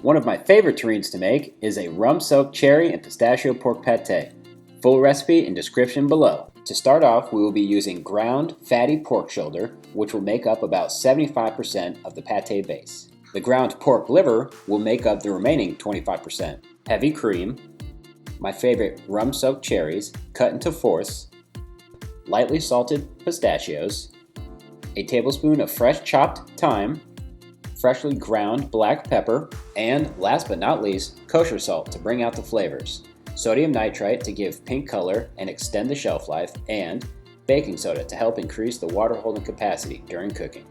One of my favorite terrines to make is a rum soaked cherry and pistachio pork pate. Full recipe in description below. To start off, we will be using ground fatty pork shoulder, which will make up about 75% of the pate base. The ground pork liver will make up the remaining 25%. Heavy cream, my favorite rum soaked cherries cut into fourths, lightly salted pistachios, a tablespoon of fresh chopped thyme, freshly ground black pepper, and last but not least, kosher salt to bring out the flavors, sodium nitrite to give pink color and extend the shelf life, and baking soda to help increase the water holding capacity during cooking.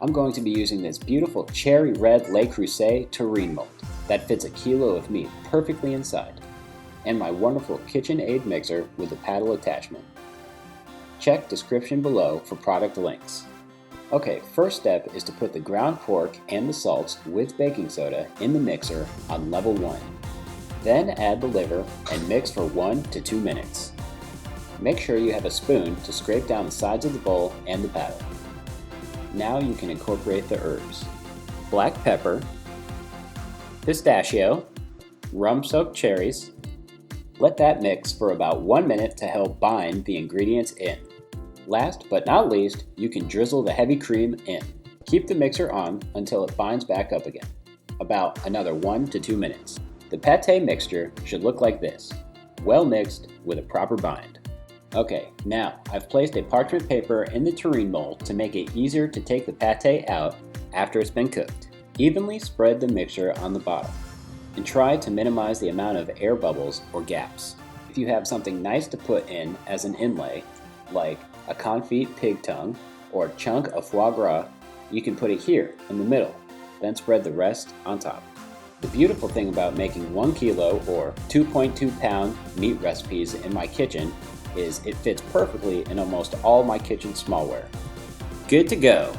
I'm going to be using this beautiful cherry red Le Creuset terrine mold that fits a kilo of meat perfectly inside, and my wonderful KitchenAid mixer with a paddle attachment. Check description below for product links. Okay, first step is to put the ground pork and the salts with baking soda in the mixer on level 1. Then add the liver and mix for 1 to 2 minutes. Make sure you have a spoon to scrape down the sides of the bowl and the paddle. Now you can incorporate the herbs: black pepper, pistachio, rum soaked cherries. Let that mix for about 1 minute to help bind the ingredients in. Last but not least, you can drizzle the heavy cream in. Keep the mixer on until it binds back up again, about another 1 to 2 minutes. The pate mixture should look like this, well mixed with a proper bind. Okay, now I've placed a parchment paper in the terrine mold to make it easier to take the pate out after it's been cooked. Evenly spread the mixture on the bottom and try to minimize the amount of air bubbles or gaps. If you have something nice to put in as an inlay, like a confit pig tongue or a chunk of foie gras, you can put it here in the middle, then spread the rest on top. The beautiful thing about making 1 kilo or 2.2 pound meat recipes in my kitchen is it fits perfectly in almost all my kitchen smallware. Good to go!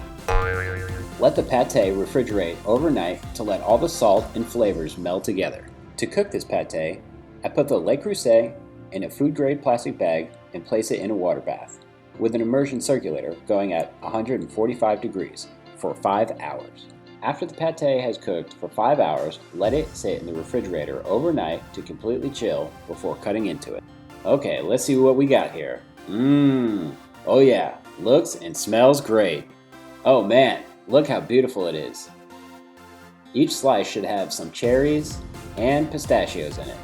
Let the pate refrigerate overnight to let all the salt and flavors meld together. To cook this pate, I put the Le Creuset in a food grade plastic bag and place it in a water bath with an immersion circulator going at 145 degrees for 5 hours. After the pate has cooked for 5 hours, let it sit in the refrigerator overnight to completely chill before cutting into it. Okay, let's see what we got here. Oh yeah, looks and smells great. Oh man, look how beautiful it is. Each slice should have some cherries and pistachios in it.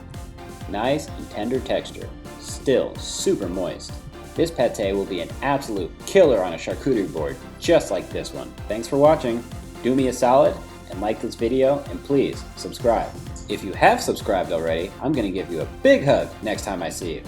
Nice and tender texture, still super moist. This pate will be an absolute killer on a charcuterie board, just like this one. Thanks for watching. Do me a solid and like this video, and please subscribe. If you have subscribed already, I'm going to give you a big hug next time I see you.